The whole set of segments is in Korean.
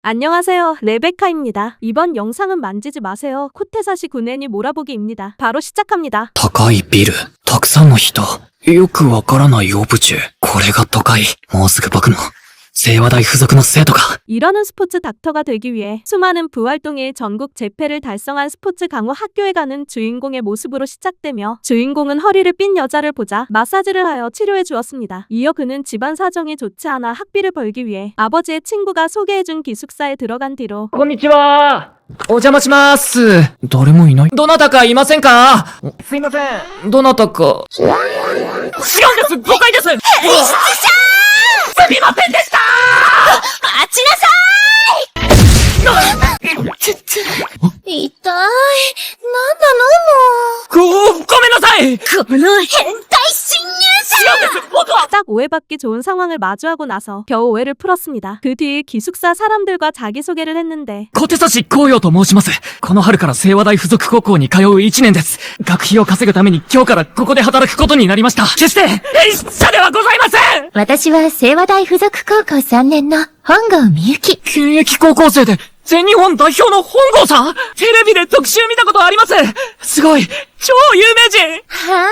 안녕하세요, 레베카입니다. 이번 영상은 만지지 마세요. 코테사시 구네니 몰아보기입니다. 바로 시작합니다. 高いビル、たくさんの人、よくわからないオブジェ。これが都会。もうすぐ僕の、清和大附属の生徒が。 이러는 스포츠 닥터가 되기 위해 수많은 부활동일 전국 재패를 달성한 스포츠 강호 학교에 가는 주인공의 모습으로 시작되며 주인공은 허리를 삔 여자를 보자 마사지를 하여 치료해 주었습니다. 이어 그는 집안 사정이 좋지 않아 학비를 벌기 위해 아버지의 친구가 소개해준 기숙사에 들어간 뒤로 こんにちは。お邪魔します。誰もいない。どなたかいませんか？すいません。どなたか。違うんです。誤解です。すみませんでした。待ちなさい。痛い。なんなのもう。ごめんなさい。この変態侵入者。違うんです。僕は。 딱 오해받기 좋은 상황을 마주하고 나서 겨우 오해를 풀었습니다. 그 뒤 기숙사 사람들과 자기소개를 했는데 小手差し紅葉と申します。この春から清和大附属高校に通う1年です。学費を稼ぐために今日からここで働くことになりました。決して、拙者ではございません。私は清和大附属高校3年の本郷みゆき。現役高校生で、全日本代表の本郷さん？テレビで特集見たことあります。すごい、超有名人。はーい、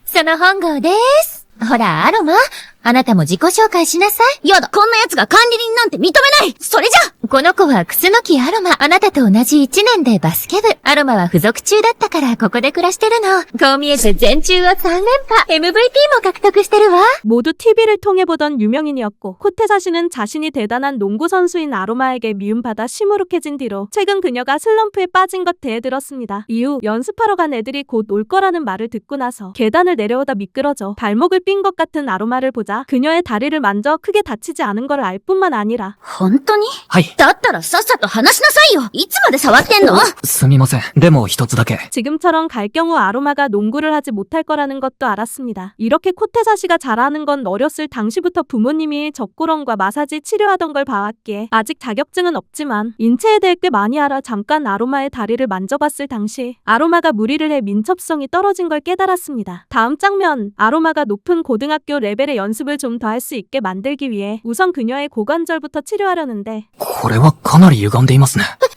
その本郷です。ほら、アロマ、あなたも自己紹介しなさい。やだ、こんな奴が管理人なんて認めない。それじゃこの子は楠木アロマ。あなたと同じ1年でバスケ部。アロマは付属中だったからここで暮らしてるの。こう見えて全中を3連覇。MVP も獲得してるわ。 모두 TV를 통해 보던 유명인이었고 코테사시는 자신이 대단한 농구 선수인 아로마에게 미움받아 시무룩해진 뒤로 최근 그녀가 슬럼프에 빠진 것 대해들었습니다. 이후 연습하러 간 애들이 곧 올 거라는 말을 듣고 나서 계단을 내려오다 미끄러져 발목을 삔 것 같은 아로마를 보자 그녀의 다리를 만져 크게 다치지 않은 걸 알 뿐만 아니라 本当にはい。だったらさっさと話しなさいよ。いつまで触ってんの？すみません。でも一つだけ。 지금처럼 갈 경우 아로마가 농구를 하지 못할 거라는 것도 알았습니다. 이렇게 코테사시가 잘하는 건 어렸을 당시부터 부모님이 젖고렁과 마사지 치료하던 걸 봐왔기에 아직 자격증은 없지만 인체에 대해 꽤 많이 알아 잠깐 아로마의 다리를 만져봤을 당시 아로마가 무리를 해 민첩성이 떨어진 걸 깨달았습니다. 다음 장면, 아로마가 높은 고등학교 레벨의 연습을 좀 더 할 수 있게 만들기 위해 우선 그녀의 고관절부터 치료하려는데 これはかなり歪んでいますね。ど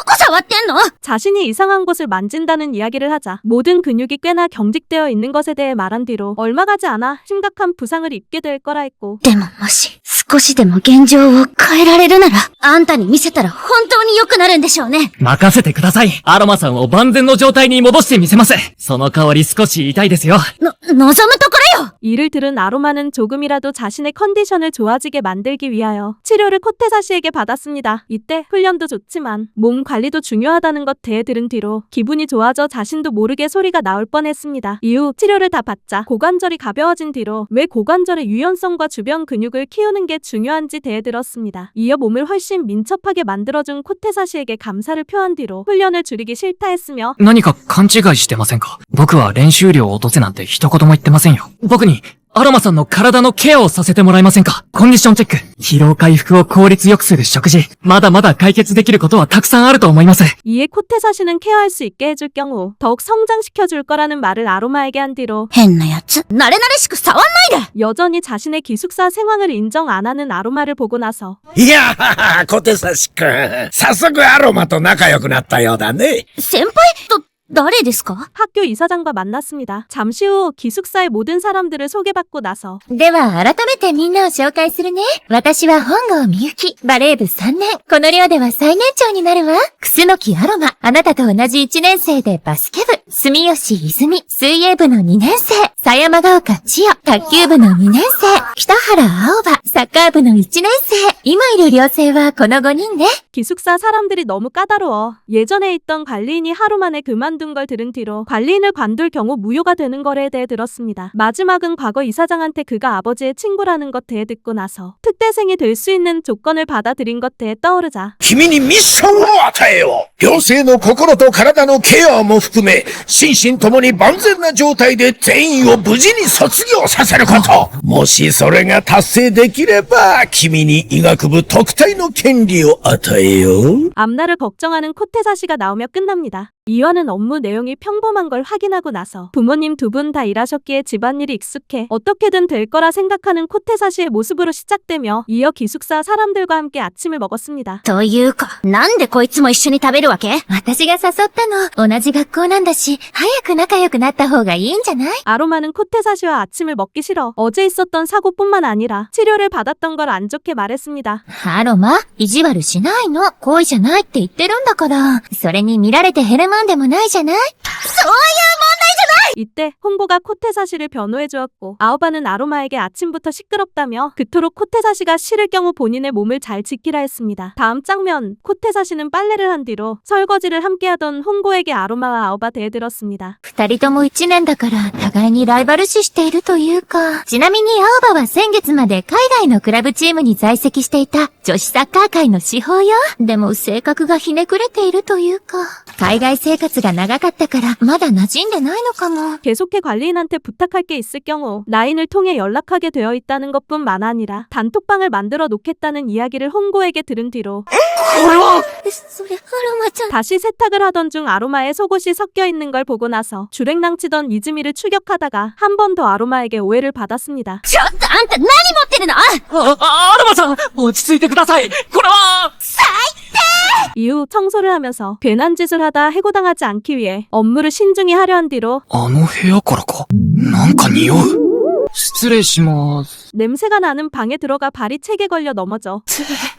こ触ってんの？ 자신이 이상한 곳을 만진다는 이야기를 하자 모든 근육이 꽤나 경직되어 있는 것에 대해 말한 뒤로 얼마 가지 않아 심각한 부상을 입게 될 거라 했고 でももし、少しでも現状を変えられるなら、あんたに見せたら本当に良くなるんでしょうね。任せてください。アロマさんを万全の状態に戻してみせます。その代わり少し痛いですよ。望むところよ。 이를 들은 아로마는 조금이라도 자신의 컨디션을 좋아지게 만들기 위하여 치료를 코테사시에게 받았습니다. 이때 훈련도 좋지만 몸 관리도 중요하다는 것 대해 들은 뒤로 기분이 좋아져 자신도 모르게 소리가 나올 뻔했습니다. 이후 치료를 다 받자 고관절이 가벼워진 뒤로 왜 고관절의 유연성과 주변 근육을 키우는 게 중요한지 대해 들었습니다. 이어 몸을 훨씬 민첩하게 만들어준 코테사시에게 감사를 표한 뒤로 훈련을 줄이기 싫다 했으며 何か勘違いしてませんか？僕は練習量を落とせなんて一言も言ってませんよ。僕に、アロマさんの体のケアをさせてもらえませんか？コンディションチェック、疲労回復を効率よくする食事、まだまだ解決できることはたくさんあると思います。 이에 코테사시는 케어할 수 있게 해줄 경우 더욱 성장시켜줄 거라는 말을 아로마에게 한 뒤로 変なやつ。慣れ慣れしく触んないで。 여전히 자신의 기숙사 생활을 인정 안 하는 아로마를 보고 나서 いやー、小手差しくん。早速アロマと仲良くなったようだね。先輩誰ですか？ 학교 이사장과 만났습니다. 잠시 후 기숙사의 모든 사람들을 소개받고 나서 では改めてみんなを紹介するね。私は本郷みゆき。バレー部3年。この寮では最年長になるわ。楠木アロマ。あなたと同じ1年生でバスケ部。住吉泉。水泳部の2年生。狭山ヶ丘千代。卓球部の2年生。北原青葉。サッカー部の1年生。今いる寮生はこの5人ね。 기숙사 사람들이 너무 까다로워. 예전에 있던 관리인이 하루 만에 그만둔 걸 들은 뒤로 관리인을 관둘 경우 무효가 되는 거에 대해 들었습니다. 마지막은 과거 이사장한테 그가 아버지의 친구라는 것 대해 듣고 나서 특대생이 될 수 있는 조건을 받아들인 것 대해 떠오르자 君にミッションを与えよう。寮生の心と体のケアも含め、心身ともに万全な状態で全員を無事に卒業させること。もしそれが達成できれば、君に医学部特待の権利を与えよう。 앞날을 걱정하는 코테사시가 나오며 끝납니다. 이화는 업무 내용이 평범한 걸 확인하고 나서 부모님 두 분 다 일하셨기에 집안일이 익숙해 어떻게든 될 거라 생각하는 코테사시의 모습으로 시작되며 이어 기숙사 사람들과 함께 아침을 먹었습니다. というか、なんでこいつも一緒に食べるわけ？私が誘ったの。同じ学校なんだし、早く仲良くなった方がいいんじゃない？ 아로마는 코테사시와 아침을 먹기 싫어 어제 있었던 사고뿐만 아니라 치료를 받았던 걸 안 좋게 말했습니다. アロマ、意地悪しないの。恋じゃないって言ってるんだから。それに見られてヘルマンでもないじゃない？ 이때 홍보가 코테사시를 변호해 주었고 아오바는 아로마에게 아침부터 시끄럽다며 그토록 코테사시가 싫을 경우 본인의 몸을 잘 지키라 했습니다. 다음 장면 코테사시는 빨래를 한 뒤로 설거지를 함께하던 홍보에게 아로마와 아오바 대들었습니다. 二人とも一年だから、互いにライバル視しているというか。ちなみにアオバは先月まで海外のクラブチームに在籍していた女子サッカー界の至宝よ。でも性格がひねくれているというか。海外生活が長かったから、まだ馴染んでないのかも。 계속해 관리인한테 부탁할 게 있을 경우 라인을 통해 연락하게 되어 있다는 것뿐만 아니라 단톡방을 만들어 놓겠다는 이야기를 홍보에게 들은 뒤로 それ、アロマちゃん。 다시 세탁을 하던 중 아로마의 속옷이 섞여 있는 걸 보고 나서 주랭랑치던 이즈미를 추격하다가 한 번 더 아로마에게 오해를 받았습니다. ちょっとあんた何持ってるの？アロマさん落ち着いてくださいこれは 이후 청소를 하면서 괜한 짓을 하다 해고당하지 않기 위해 업무를 신중히 하려 한 뒤로 あの部屋からか。なんか匂う。失礼します 냄새가 나는 방에 들어가 발이 책에 걸려 넘어져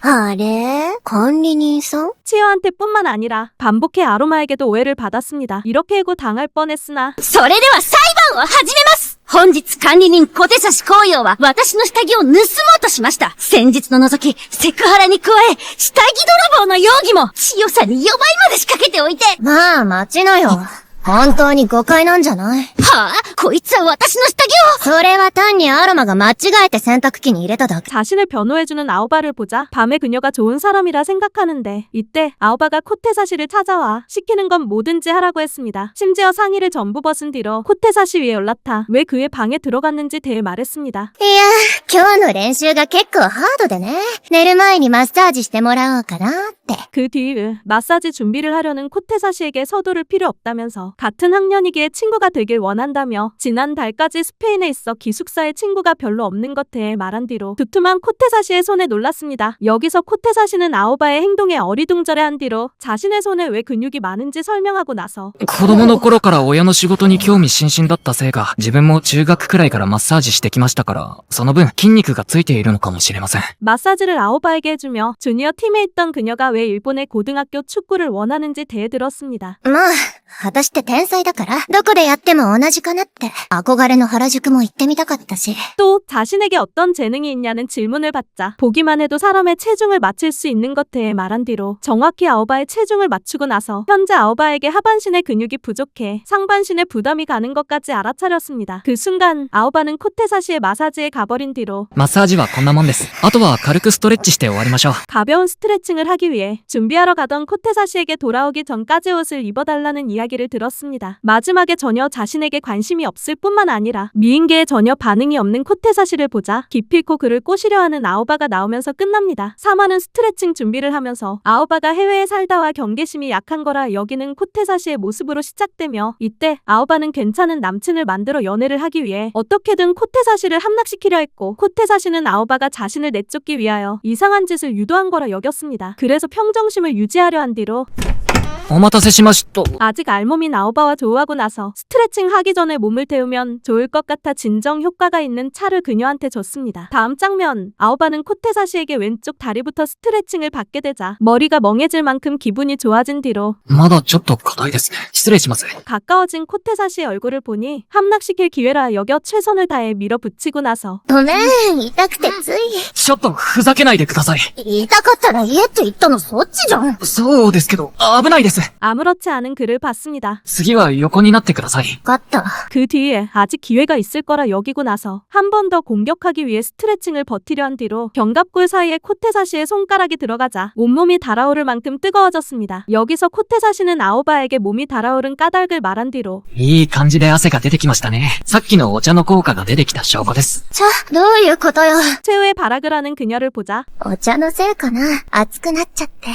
あれ？管理人さん？ 치어한테 뿐만 아니라 반복해 아로마에게도 오해를 받았습니다. 이렇게 해고 당할 뻔했으나 それでは裁判を始めます。本日管理人小手差し紅葉は私の下着を盗もうとしました。先日の除き、セクハラに加え、下着泥棒の容疑も、千代さんに予売まで仕掛けておいて。まあ、待ちなよ。本当に誤解なんじゃない？はぁ？こいつは私の下着を。それは単にアロマが間違えて洗濯機に入れただけ。 자신을 변호해주는 아오바를 보자 밤에 그녀가 좋은 사람이라 생각하는데 이때 아오바가 코테사시를 찾아와 시키는 건 뭐든지 하라고 했습니다. 심지어 상의를 전부 벗은 뒤로 코테사시 위에 올라타 왜 그의 방에 들어갔는지 대해 말했습니다. いや、今日の練習が結構ハードでね。寝る前にマッサージしてもらおうかなって。 그 뒤 마사지 준비를 하려는 코테사시에게 서두를 필요 없다면서 같은 학년이기에 친구가 되길 원한다며 지난달까지 스페인에 있어 기숙사에 친구가 별로 없는 것 대해 말한 뒤로 두툼한 코테사시의 손에 놀랐습니다. 여기서 코테사시는 아오바의 행동에 어리둥절해한 뒤로 자신의 손에 왜 근육이 많은지 설명하고 나서 子供の頃から親の仕事に興味津々だったせいか、自分も中学くらいからマッサージしてきましたから、その分筋肉がついているのかもしれません。 마사지를 아오바에게 해주며 주니어 팀에 있던 그녀가 왜 일본의 고등학교 축구를 원하는지 대들었습니다. まあ、私って天才だから、どこでやっても同じかなって。憧れの原宿も行ってみたかったし。 또 자신에게 어떤 재능이 있냐는 질문을 받자 보기만 해도 사람의 체중을 맞출 수 있는 것 대해 말한 뒤로 정확히 아오바의 체중을 맞추고 나서 현재 아오바에게 하반신의 근육이 부족해 상반신에 부담이 가는 것까지 알아차렸습니다. 그 순간 아오바는 코테사시의 마사지에 가버린 뒤로 マッサージはこんなもんです。あとは軽くストレッチして終わりましょう。 가벼운 스트레칭을 하기 위해 준비하러 가던 코테사시에게 돌아오기 전까지 옷을 입어달라는 이야기를 들었습니다. 마지막에 전혀 자신에게 관심이 없을 뿐만 아니라 미인계에 전혀 반응이 없는 코테사시를 보자 기필코 그를 꼬시려 하는 아오바가 나오면서 끝납니다. 사마는 스트레칭 준비를 하면서 아오바가 해외에 살다 와 경계심이 약한 거라 여기는 코테사시의 모습으로 시작되며 이때 아오바는 괜찮은 남친을 만들어 연애를 하기 위해 어떻게든 코테사시를 함락시키려 했고 코테사시는 아오바가 자신을 내쫓기 위하여 이상한 짓을 유도한 거라 여겼습니다. 그래서 평정심을 유지하려 한 뒤로 お待たせしました。 아직 알몸인 아오바와 조우하고 나서 스트레칭 하기 전에 몸을 데우면 좋을 것 같아 진정 효과가 있는 차를 그녀한테 줬습니다. 다음 장면, 아오바는 코테사시에게 왼쪽 다리부터 스트레칭을 받게 되자 머리가 멍해질 만큼 기분이 좋아진 뒤로 まだちょっと硬いですね。失礼します。 가까워진 코테사시의 얼굴을 보니 함락시킬 기회라 여겨 최선을 다해 밀어붙이고 나서 ごめん、痛くてつい。ちょっとふざけないでください。痛かったら家って言ったのそっちじゃん。そうですけど、危ないです。 아무렇지 않은 그를 봤습니다. 次は横になってください。わかった。 그 뒤에 아직 기회가 있을 거라 여기고 나서 한 번 더 공격하기 위해 스트레칭을 버티려 한 뒤로 견갑골 사이에 코테사시의 손가락이 들어가자 온몸이 달아오를 만큼 뜨거워졌습니다. 여기서 코테사시는 아오바에게 몸이 달아오른 까닭을 말한 뒤로 いい感じで汗が出てきましたね。さっきのお茶の効果が出てきた証拠です。どういうことよ。 최후의 발악을 하는 그녀를 보자 お茶のせいかな。熱くなっちゃって。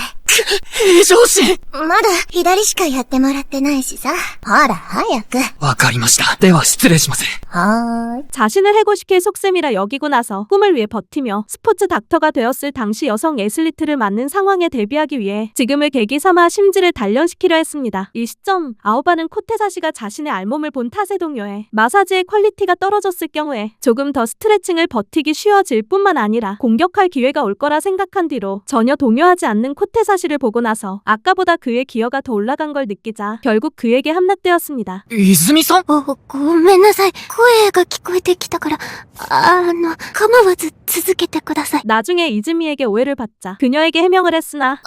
平常心。まだ左しかやってもらってないしさ。ほら、早く。わかりました。では失礼します。はーい。 자신을 해고시킬 속셈이라 여기고 나서 꿈을 위해 버티며 스포츠 닥터가 되었을 당시 여성 애슬리트를 맞는 상황에 대비하기 위해 지금을 계기 삼아 심지를 단련시키려 했습니다. 이 시점 아오바는 코테사시가 자신의 알몸을 본 탓에 동요해 마사지의 퀄리티가 떨어졌을 경우에 조금 더 스트레칭을 버티기 쉬워질 뿐만 아니라 공격할 기회가 올 거라 생각한 뒤로 전혀 동요하지 않는 코테사시를 보고 나서 아까보다 그의 기어가 더 올라간 걸 느끼자 결국 그에게 함락되었습니다. 泉さんごめんなさい。声が聞こえてきたから、構わず続けてください。 나중에 이즈미에게 오해를 받자 그녀에게 해명을 했으나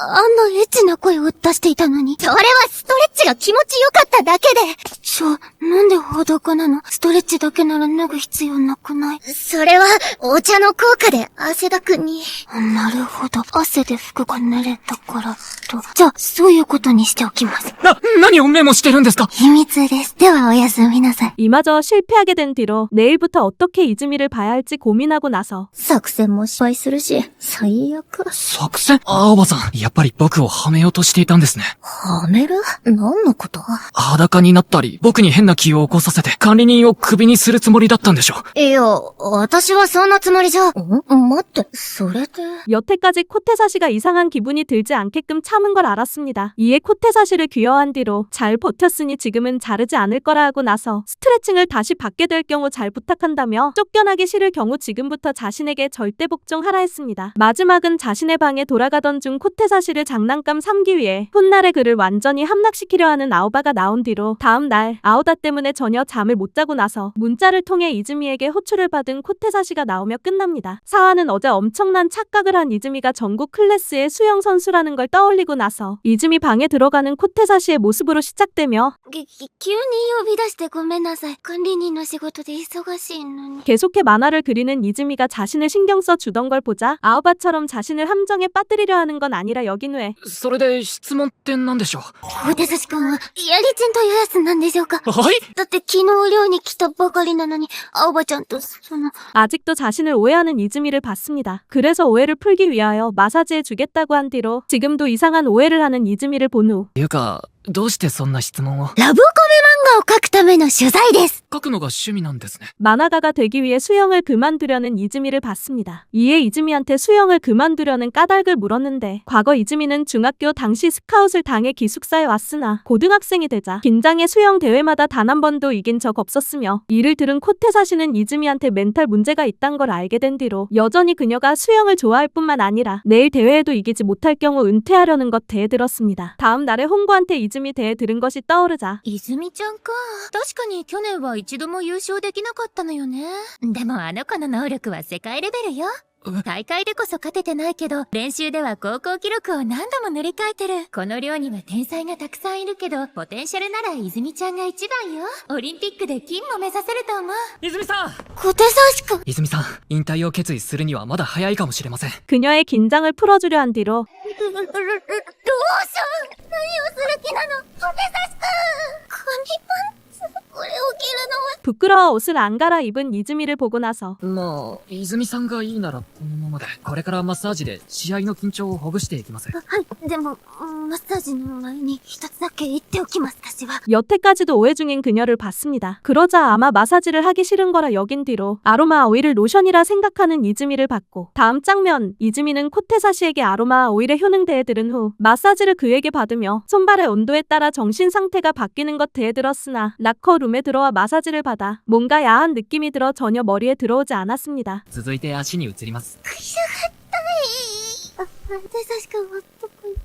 エッチな声を出していたのに。それはストレッチが気持ちよかっただけで。なんで裸なの？ストレッチだけなら脱ぐ必要なくない？それは、お茶の効果で汗だくに。なるほど。汗で服が濡れたからと。じゃあ、そういうことにしておきます。何をメモしてるんですか？秘密です。ではおやすみなさい。 이마저 실패하게 된 뒤로 내일부터 어떻게 이즈미를 봐야 할지 고민하고 나서 作戦も失敗するし、最悪。作戦青葉さん、やっぱり僕をはめようとしていたんですね。はめる？何のこと？裸になったり、僕に変な気を起こさせて、管理人をクビにするつもりだったんでしょ。いや、私はそんなつもりじゃ。待って、それで。 여태까지 코테사시가 이상한 기분이 들지 않게끔 참은 걸 알았습니다. 이에 코테사시를 귀여워한 뒤로 잘 버텼으니 지금은 자르지 않을 거라 하고 나서 스트레칭을 다시 받게 될 경우 잘 부탁한다며 쫓겨나기 싫을 경우 지금부터 자신에게 절대 복종하라 했습니다. 마지막은 자신의 방에 돌아가던 중 코테사시를 장난감 삼기 위해 훗날의 그를 완전히 함락시키려 하는 아오바가 나온 뒤로 다음 날 아오다 때문에 전혀 잠을 못 자고 나서 문자를 통해 이즈미에게 호출을 받은 코테사시가 나오며 끝납니다. 사화는 어제 엄청난 착각을 한 이즈미가 전국 클래스의 수영 선수라는 걸 떠올리고 나서 이즈미 방에 들어가는 코테사시의 모습으로 시작되며 急に呼び出してごめんなさい。管理人の仕事で忙しいのに。 계속해 만화를 그리는 이즈미가 자신을 신경 써 주던 걸 보자 아오바처럼 자신을 함정에 빠뜨리려 하는 건 아니라 여긴 왜 それで質問って何でしょ小手差し君は、やりちんというやつなんでしょうか？う？はい？だって昨日寮に来たばかりなのに、青葉ちゃんと아직도 자신을 오해하는 이즈미를 봤습니다. 그래서 오해를 풀기 위하여 마사지해 주겠다고 한 뒤로 지금도 이상한 오해를 하는 이즈미를 본 후 いうか、どうしてそんな質問を？ラブコメ漫画を描くための取材です。書くのが趣味なんですね。 만화가가 되기 위해 수영을 그만두려는 이즈미를 봤습니다. 이에 이즈미한테 수영을 그만두려는 까닭을 물었는데 과거 이즈미는 중학교 당시 스카웃을 당해 기숙사에 왔으나 고등학생이 되자 긴장해 수영 대회마다 단 한 번도 이긴 적 없었으며 이를 들은 코테사시는 이즈미한테 멘탈 문제가 있단 걸 알게 된 뒤로 여전히 그녀가 수영을 좋아할 뿐만 아니라 내일 대회에도 이기지 못할 경우 은퇴하려는 것 대해들었습니다. 다음 날에 홍구한테 이즈미 대해 들은 것이 떠오르자 泉ちゃんか。確かに去年は一度も優勝できなかったのよね。でもあの子の能力は世界レベルよ。大会でこそ勝ててないけど、練習では高校記録を何度も塗り替えてる。この寮には天才がたくさんいるけど、ポテンシャルなら泉ちゃんが一番よ。オリンピックで金も目指せると思う。泉さん小手差し君。泉さん、引退を決意するにはまだ早いかもしれません。 그녀의 긴장을 풀어주려 한 뒤로 どうしよう。何をする気なの？小手差し君。紙パンツ。これを着るのは。 부끄러워 옷을 안 갈아입은 이즈미를 보고 나서 まあ、泉さんがいいならこのままで、これからマッサージで試合の緊張をほぐしていきます。はい。でも、マッサージの前に一つだけ言っておきます。私は。 여태까지도 오해 중인 그녀를 봤습니다. 그러자 아마 마사지를 하기 싫은 거라 여긴 뒤로 아로마 오일을 로션이라 생각하는 이즈미를 봤고 다음 장면 이즈미는 코테사시에게 아로마 오일의 효능 대해 들은 후 마사지를 그에게 받으며 손발의 온도에 따라 정신 상태가 바뀌는 것 대해 들었으나 라커룸에 들어와 마사지를 받아 뭔가 야한 느낌이 들어 전혀 머리에 들어오지 않았습니다. 続いて足に移ります。小手差し君はどこに？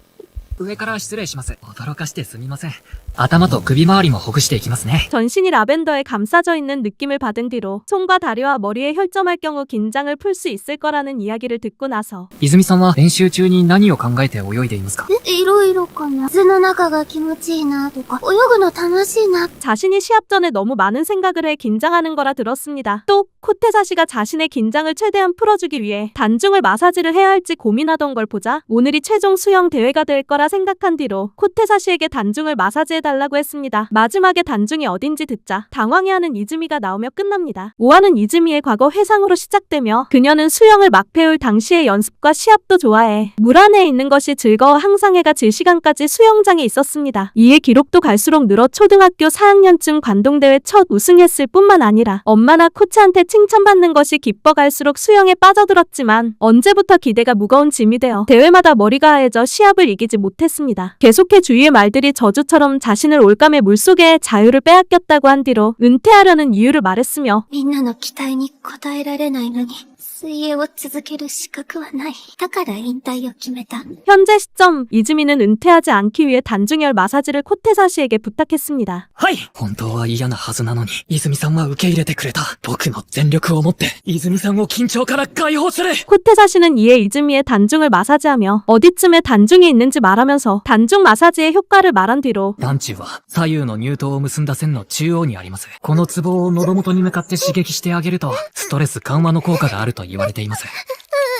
上から失礼します。驚かしてすみません。頭と首周りもほぐしていきますね。 전신이 라벤더에 감싸져 있는 느낌을 받은 뒤로 손과 다리와 머리에 혈점할 경우 긴장을 풀 수 있을 거라는 이야기를 듣고 나서 泉さんは練習中に何を考えて泳いでいますか？いろいろかな。水の中が気持ちいいなとか、泳ぐの楽しいな。 자신이 시합 전에 너무 많은 생각을 해 긴장하는 거라 들었습니다. 또 코테사시가 자신의 긴장을 최대한 풀어주기 위해 단중을 마사지를 해야 할지 고민하던 걸 보자 오늘이 최종 수영 대회가 될 거라 생각한 뒤로 코테사시에게 단중을 마사지해 해달라고 했습니다. 마지막에 단중이 어딘지 듣자 당황해하는 이즈미가 나오며 끝납니다. 5화는 이즈미의 과거 회상으로 시작되며 그녀는 수영을 막 배울 당시의 연습과 시합도 좋아해 물 안에 있는 것이 즐거워 항상 해가 질 시간까지 수영장에 있었습니다. 이에 기록도 갈수록 늘어 초등학교 4학년쯤 관동대회 첫 우승했을 뿐만 아니라 엄마나 코치한테 칭찬받는 것이 기뻐갈수록 수영에 빠져들었지만 언제부터 기대가 무거운 짐이 되어 대회마다 머리가 하얘져 시합을 이기지 못했습니다. 계속해 주위의 말들이 저주처럼 자신을 올감의 물속에 자유를 빼앗겼다고 한 뒤로 은퇴하려는 이유를 말했으며 みんなの期待に応えられないのに、水泳を続ける資格はない。だから引退を決めた。 현재 시점 이즈미는 은퇴하지 않기 위해 단중열 마사지를 코테사시에게 부탁했습니다. はい。本当は嫌なはずなのに、泉さんは受け入れてくれた。僕の全力を持って、泉さんを緊張から解放する。 코테사시는 이에 이즈미의 단중을 마사지하며 어디쯤에 단중이 있는지 말하면서 단중 마사지의 효과를 말한 뒤로 眼中は左右の乳頭を結んだ線の中央にあります。このツボを喉元に向かって刺激してあげると、ストレス緩和の効果があると言われています。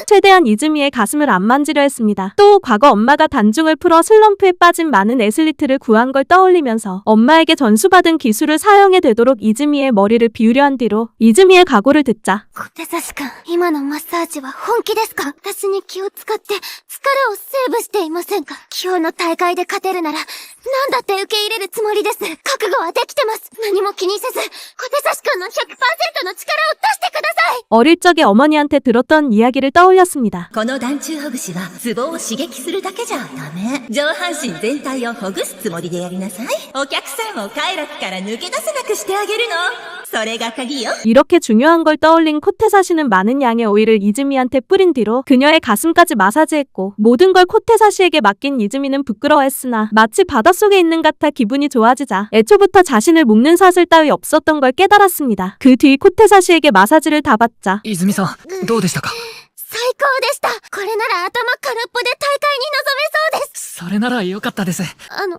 최대한 이즈미의 가슴을 안 만지려 했습니다. 또 과거 엄마가 단중을 풀어 슬럼프에 빠진 많은 애슬리트를 구한 걸 떠올리면서 엄마에게 전수받은 기술을 사용해 되도록 이즈미의 머리를 비우려 한 뒤로 이즈미의 각오를 듣자 小手差しくん、今のマッサージは本気ですか？私に気を使って疲れをセーブしていませんか？今日の大会で勝てるなら、何だって受け入れるつもりです。覚悟はできてます。何も気にせず、小手差しくんの 100% の力を出してください。 어릴 적에 어머니한테 들었던 이야기를 떠올렸습니다. この団中ほぐしはツボを刺激するだけじゃダメ。上半身全体をほぐすつもりでやりなさい。お客さんを快楽から抜け出せなくしてあげるの。それが鍵よ。 이렇게 중요한 걸 떠올린 코테사시는 많은 양의 오일을 이즈미한테 뿌린 뒤로 그녀의 가슴까지 마사지했고 모든 걸 코테사시에게 맡긴 이즈미는 부끄러워했으나 마치 바닷속에 있는 같아 기분이 좋아지자 애초부터 자신을 묶는 사슬 따위 없었던 걸 깨달았습니다. 그 뒤 코테사시에게 마사지를 다 받자 泉さん、どうでしたか？最高でした。これなら頭空っぽで大会に臨めそうです。それなら良かったです。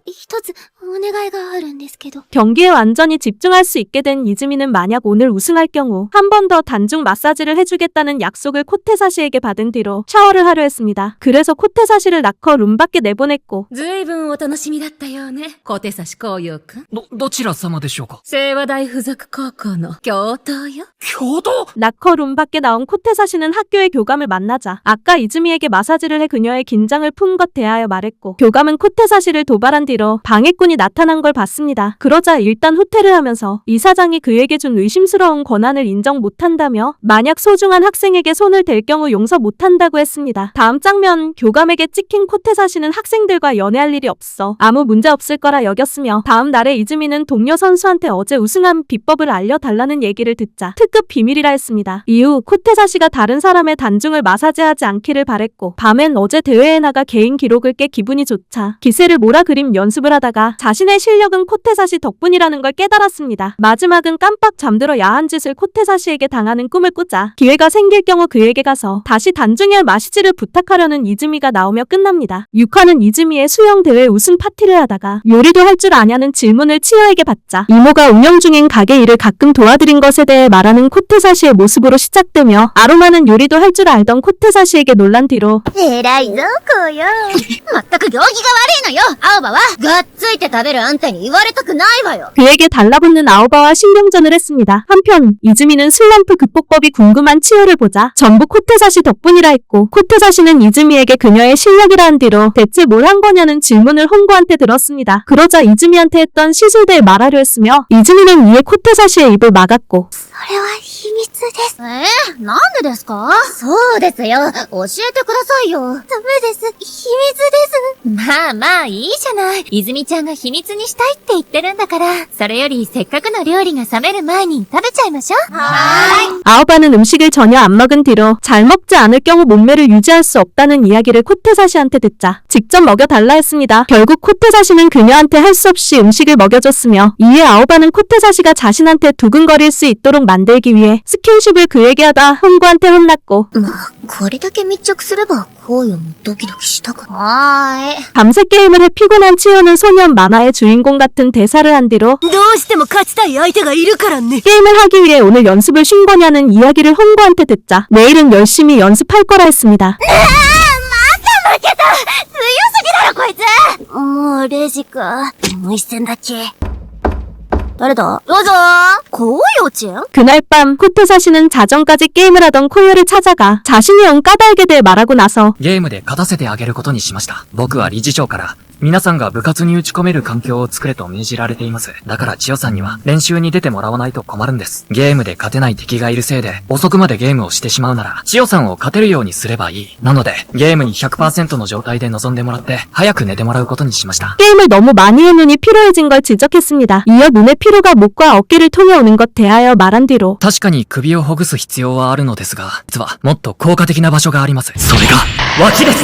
一つお願いがあるんですけど。 경기에 완전히 집중할 수 있게 된 이즈미는 만약 오늘 우승할 경우 한 번 더 단중 마사지를 해주겠다는 약속을 코테사시에게 받은 뒤로 샤워를 하려 했습니다. 그래서 코테사시를 낳고 룸 밖에 내보냈고 ずいぶんお楽しみだったようね。小手差し紅葉くん。どちら様でしょうか？清和大附属高校の教頭よ。教頭？ 낳고 룸 밖에 나온 코테사시는 학교의 교감을 만나자 아까 이즈미에게 마사지를 해 그녀의 긴장을 푼 것 대하여 말했고 교감은 코테사시를 도발한 뒤로 방해꾼이 나타난 걸 봤습니다. 그러자 일단 후퇴를 하면서 이사장이 그에게 준 의심스러운 권한을 인정 못한다며 만약 소중한 학생에게 손을 댈 경우 용서 못한다고 했습니다. 다음 장면 교감에게 찍힌 코테사시는 학생들과 연애할 일이 없어 아무 문제 없을 거라 여겼으며 다음 날에 이즈미는 동료 선수한테 어제 우승한 비법을 알려달라는 얘기를 듣자 특급 비밀이라 했습니다. 이후 코테사시가 다른 사람의 단중을 마사지하지 않기를 바랬고 밤엔 어제 대회에 나가 개인 기록을 깨 기분이 좋자 기세를 몰아 그림 연습을 하다가 자신의 실력은 코테사시 덕분이라는 걸 깨달았습니다. 마지막은 깜빡 잠들어 야한 짓을 코테사시에게 당하는 꿈을 꾸자 기회가 생길 경우 그에게 가서 다시 단중열 마시지를 부탁하려는 이즈미가 나오며 끝납니다. 6화는 이즈미의 수영 대회 우승 파티를 하다가 요리도 할 줄 아냐는 질문을 치어에게 받자 이모가 운영 중인 가게 일을 가끔 도와드린 것에 대해 말하는 코테사시의 모습으로 시작되며 아로마는 요리도 할 줄 알던 코테사시에게 놀란 뒤로 偉いぞ、こうよ。まったく行儀が悪いのよ。青葉は、がっついて食べるあんたに言われたくないわよ。 그에게 달라붙는 아오바와 신경전을 했습니다. 한편 이즈미는 슬럼프 극복법이 궁금한 치오를 보자 전부 코테사시 덕분이라 했고 코테사시는 이즈미에게 그녀의 실력이라 한 뒤로 대체 뭘 한 거냐는 질문을 홍고한테 들었습니다. 그러자 이즈미한테 했던 시술대에 말하려 했으며 이즈미는 이에 코테사시의 입을 막았고 それは秘密です。なんでですか？そうですよ。教えてくださいよ。ダメです。秘密です。まあまあいいじゃない。泉ちゃんが秘密にしたいって言ってるんだから。それよりせっかくの料理が冷める前に食べちゃいましょう。아오바는 음식을 전혀 안 먹은 뒤로 잘 먹지 않을 경우 몸매를 유지할 수 없다는 이야기를 코테사시한테 듣자 직접 먹여달라 했습니다. 결국 코테사시는 그녀한테 할 수 없이 음식을 먹여줬으며 이에 아오바는 코테사시가 자신한테 두근거릴 수 있도록 만들기 위해 스킨십을 그에게 하다 홍구한테 혼났고 これだけ密着すれば、こうよもドキドキしたかな。 밤새 게임을 해 피곤한 치오는 소년 만화의 주인공 같은 대사를 한 뒤로 どうしても勝ちたい相手がいるからね。 게임을 하기 위해 오늘 연습을 쉰 거냐는 이야기를 홍구한테 듣자 내일은 열심히 연습할 거라 했습니다. 負けた！強すぎだ！だこいつもう0時か。もう一戦だけ。誰だどうぞこう幼稚園 그날 밤 코테사시는 자정까지 게임을 하던 코요를 찾아가 자신이 온 까닭에 대해 말하고 나서 ゲームで勝たせてあげることにしました。僕は理事長から、皆さんが部活に打ち込める環境を作れと命じられています。だから千代さんには練習に出てもらわないと困るんです。ゲームで勝てない敵がいるせいで遅くまでゲームをしてしまうなら、千代さんを勝てるようにすればいい。なので、ゲームに 100% の状態で臨んでもらって、早く寝てもらうことにしました。 게임을 너무 많이 해 눈이 피로해진 걸 지적했습니다. 이어 눈의 피로가 목과 어깨를 통해 오는 것 대하여 말한 뒤로 確かに首をほぐす必要はあるのですが、実はもっと効果的な場所があります。それが、脇です。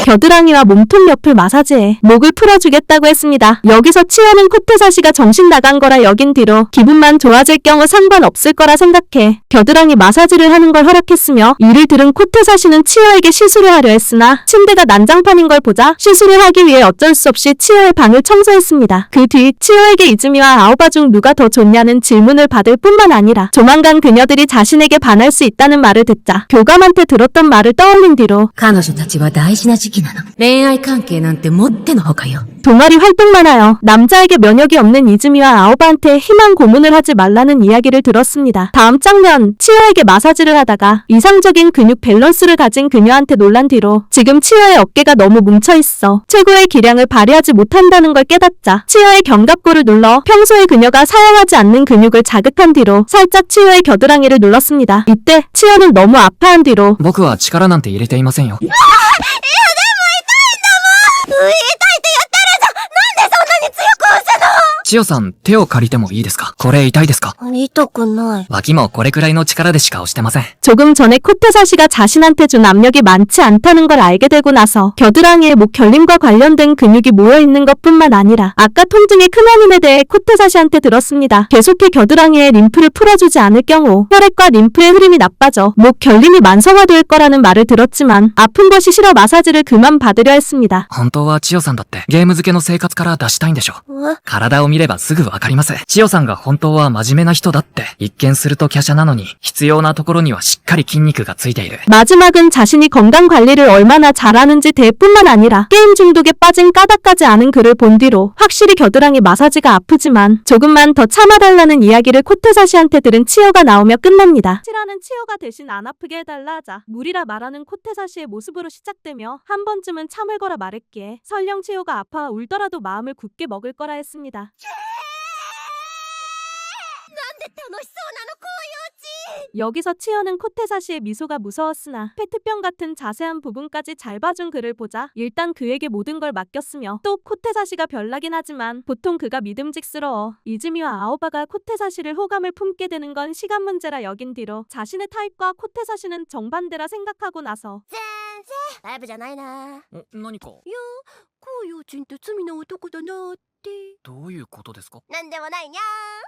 겨드랑이와 몸통 옆을 마사지해 목을 풀어주겠다고 했습니다. 여기서 치아는 코테사시가 정신 나간 거라 여긴 뒤로 기분만 좋아질 경우 상관없을 거라 생각해 겨드랑이 마사지를 하는 걸 허락했으며 이를 들은 코테사시는 치아에게 시술을 하려 했으나 침대가 난장판인 걸 보자 시술을 하기 위해 어쩔 수 없이 치아의 방을 청소했습니다. 그 뒤 치아에게 이즈미와 아오바 중 누가 더 좋냐는 질문을 받을 뿐만 아니라 조만간 그녀들이 자신에게 반할 수 있다는 말을 듣자 교감한테 들었던 말을 떠올린 뒤로 彼女たちは大事な時期なの。恋愛関係なんてもってのほかよ。 동아리 활동만 하여 남자에게 면역이 없는 이즈미와 아오바한테 희망 고문을 하지 말라는 이야기를 들었습니다. 다음 장면, 치어에게 마사지를 하다가 이상적인 근육 밸런스를 가진 그녀한테 놀란 뒤로 지금 치어의 어깨가 너무 뭉쳐있어 최고의 기량을 발휘하지 못한다는 걸 깨닫자 치어의 견갑골을 눌러 평소에 그녀가 사용하지 않는 근육을 자극한 뒤로 살짝 치어의 겨드랑이를 눌렀습니다. 이때 치어는 너무 아파한 뒤로 僕は力なんて入れていませんよ。千代さん、手を借りてもいいですか？これ痛いですか？痛くない。脇もこれくらいの力でしか押してません。 조금 전에 코테사시가 자신한테 준 압력이 많지 않다는 걸 알게 되고 나서 겨드랑이에 목 결림과 관련된 근육이 모여있는 것뿐만 아니라 아까 통증의 큰 원인에 대해 코테사시한테 들었습니다. 계속해 겨드랑이에 림프를 풀어주지 않을 경우 혈액과 림프의 흐름이 나빠져 목 결림이 만성화될 거라는 말을 들었지만 아픈 것이 싫어 마사지를 그만 받으려 했습니다. 本当は千代さんだってゲーム漬けの生活から脱したいんでしょ？体を見ればすぐわかります。千代さんが本当は真面目な人だって一見すると華奢なのに必要なところにはしっかり筋肉がついている。 마지막은 자신이 건강 관리를 얼마나 잘하는지 대뿐만 아니라 게임 중독에 빠진 까닭까지 아는 그를 본 뒤로 확실히 겨드랑이 마사지가 아프지만 조금만 더 참아달라는 이야기를 코테사시한테 들은 치어가 나오며 끝납니다. 치라는 치어가 대신 안 아프게 해달라 하자 무리라 말하는 코테사시의 모습으로 시작되며 한 번쯤은 참을 거라 말했기에 설령 치어가 아파 울더라도 마음을 굳게 먹을 거라 했습니다. 여기서 치어는 코테사시의 미소가 무서웠으나 페트병 같은 자세한 부분까지 잘 봐준 그를 보자 일단 그에게 모든 걸 맡겼으며 또 코테사시가 별나긴 하지만 보통 그가 믿음직스러워 이즈미와 아오바가 코테사시를 호감을 품게 되는 건 시간 문제라 여긴 뒤로 자신의 타입과 코테사시는 정반대라 생각하고 나서 ライブじゃないな。何か？いや、こう幼稚って罪な男だなって。どういうことですか？なんでもないにゃ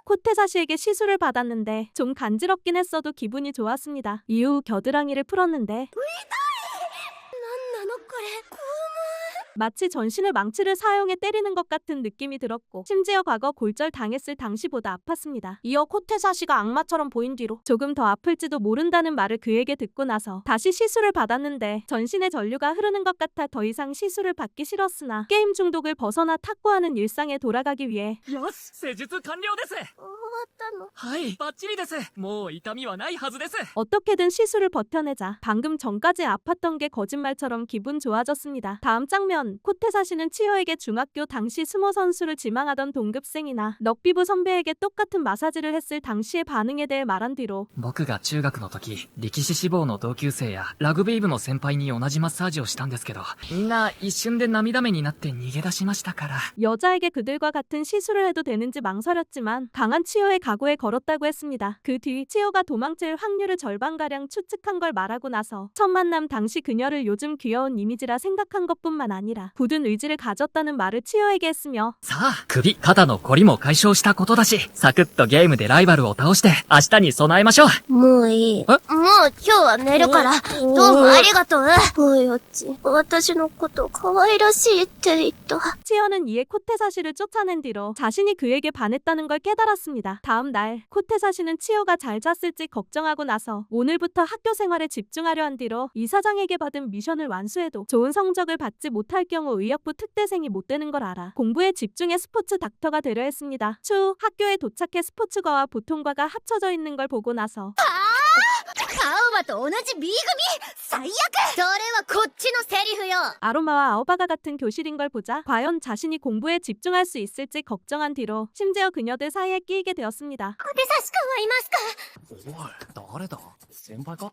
코테사시에게 시술을 받았는데 좀 간지럽긴 했어도 기분이 좋았습니다. 이후 겨드랑이를 풀었는데 なんなのこれ。 마치 전신을 망치를 사용해 때리는 것 같은 느낌이 들었고 심지어 과거 골절 당했을 당시보다 아팠습니다. 이어 코테사시가 악마처럼 보인 뒤로 조금 더 아플지도 모른다는 말을 그에게 듣고 나서 다시 시술을 받았는데 전신에 전류가 흐르는 것 같아 더 이상 시술을 받기 싫었으나 게임 중독을 벗어나 탁구하는 일상에 돌아가기 위해 よし、施術完了です。終わったの。はい、バッチリです。もう痛みはないはずです。 어떻게든 시술을 버텨내자 방금 전까지 아팠던 게 거짓말처럼 기분 좋아졌습니다. 다음 장면 코테사시는 치어에게 중학교 당시 스모 선수를 지망하던 동급생이나 럭비부 선배에게 똑같은 마사지를 했을 당시의 반응에 대해 말한 뒤로 僕が中学の時、力士志望の同級生やラグビー部の先輩に同じマッサージをしたんですけど、みんな一瞬で涙目になって逃げ出しましたから。 여자에게 그들과 같은 시술을 해도 되는지 망설였지만 강한 치어의 각오에 걸었다고 했습니다. 그 뒤 치어가 도망칠 확률을 절반가량 추측한 걸 말하고 나서 첫 만남 당시 그녀를 요즘 귀여운 이미지라 생각한 것뿐만 아니라 굳은 의지를 가졌다는 말을 치어에게 했으며 さあ、首、肩の凝りも解消したことだし、サクッとゲームでライバルを倒して、明日に備えましょう。もういい。もう今日は寝るから。どうもありがとう。おいおち、私のこと可愛らしいって言った。 치어는 이에 코테사시를 쫓아낸 뒤로 자신이 그에게 반했다는 걸 깨달았습니다. 다음 날 코테사시는 치어가 잘 잤을지 걱정하고 나서 오늘부터 학교 생활에 집중하려 한 뒤로 이사장에게 받은 미션을 완수해도 좋은 성적을 받지 못할 합격할 경우 의역부 특대생이 못 되는 걸 알아. 공부에 집중해 스포츠 닥터가 되려 했습니다. 추후 학교에 도착해 스포츠과와 보통과가 합쳐져 있는 걸 보고 나서 青葉と同じ B 組最悪それはこっちのセリフよ 아로마와 아오바가 같은 교실인 걸 보자 과연 자신이 공부에 집중할 수 있을지 걱정한 뒤로 심지어 그녀들 사이에 끼이게 되었습니다. 小手差し君はいますかおい、誰だ先輩か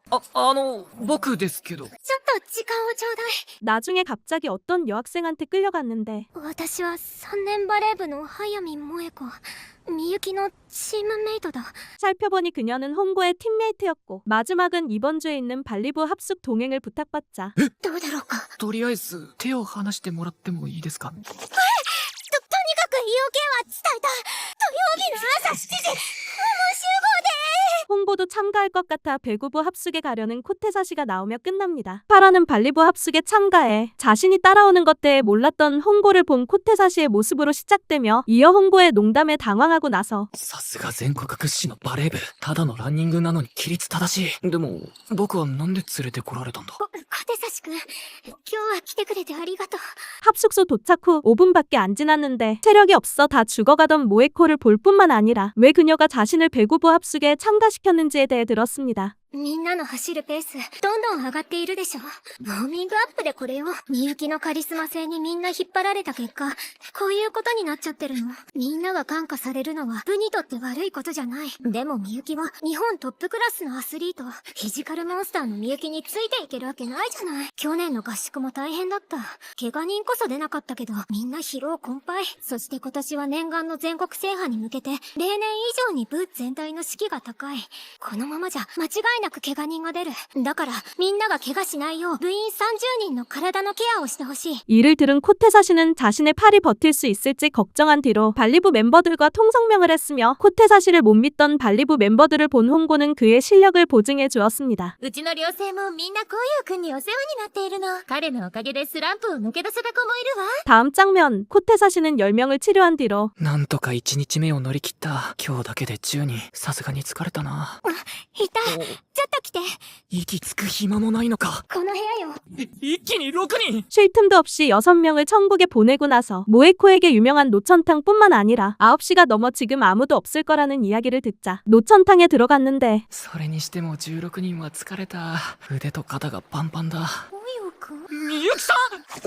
僕ですけど。ちょっと時間をちょうだい 나중에 갑자기 어떤 여학생한테 끌려갔는데 私は3年バレー部の早見萌子みゆきのチームメイトだ 살펴보니 그녀는 홍고의 팀메이트였고 마지막은 이번 주에 있는 발리부 합숙 동행을 부탁받자 どうだろうかとりあえず、手を離してもらってもいいですか？とにかく要件は伝えた土曜日の朝7時もう集合で 홍보도 참가할 것 같아 배구부 합숙에 가려는 코테사시가 나오며 끝납니다. 파라는 발리부 합숙에 참가해 자신이 따라오는 것 때에 몰랐던 홍고를 본 코테사시의 모습으로 시작되며 이어 홍고의 농담에 당황하고 나서 さすが全国屈指のバレー部。ただのランニングなのに規律正しい。でも、僕はなんで連れてこられたんだ？小手差し君今日は来てくれてありがとう 합숙소 도착 후 5분밖에 안 지났는데 체력이 없어 다 죽어가던 모에코를 볼 뿐만 아니라 왜 그녀가 자신을 배구부 합숙에 참가시켰는지에 대해 들었습니다. みんなの走るペースどんどん上がっているでしょウォーミングアップでこれをみゆきのカリスマ性にみんな引っ張られた結果こういうことになっちゃってるのみんなが感化されるのは部にとって悪いことじゃないでもみゆきは日本トップクラスのアスリートフィジカルモンスターのみゆきについていけるわけないじゃない去年の合宿も大変だった怪我人こそ出なかったけどみんな疲労困憊そして今年は念願の全国制覇に向けて例年以上に部全体の士気が高いこのままじゃ間違いなく怪我人が出るだからみんなが怪我しないよう部員30人の体のケアをしてほしい 이를 들은 코테사시는 자신의 팔이 버틸 수 있을지 걱정한 뒤로 발리부 멤버들과 통성명을 했으며 코테사시를 못 믿던 발리부 멤버들을 본 홍고는 그의 실력을 보증해 주었습니다. うちの寮生もみんなこういう君にお世話になっているの。彼のおかげでスランプを抜け出せた子もいるわ。 다음 장면, 코테사시는 10명을 치료한 뒤로 なんとか1日目を乗り切った。今日だけで10人。さすがに疲れたな。いたちょっと来て息つく暇もないのか。この部屋よ一気に6人。 쉴 틈도 없이 6명을 천국에 보내고 나서 모에코에게 유명한 노천탕뿐만 아니라 9시가 넘어 지금 아무도 없을 거라는 이야기를 듣자 노천탕에 들어갔는데 それにしても16人は疲れた。腕と肩がパンパンだ。およくんみゆきさん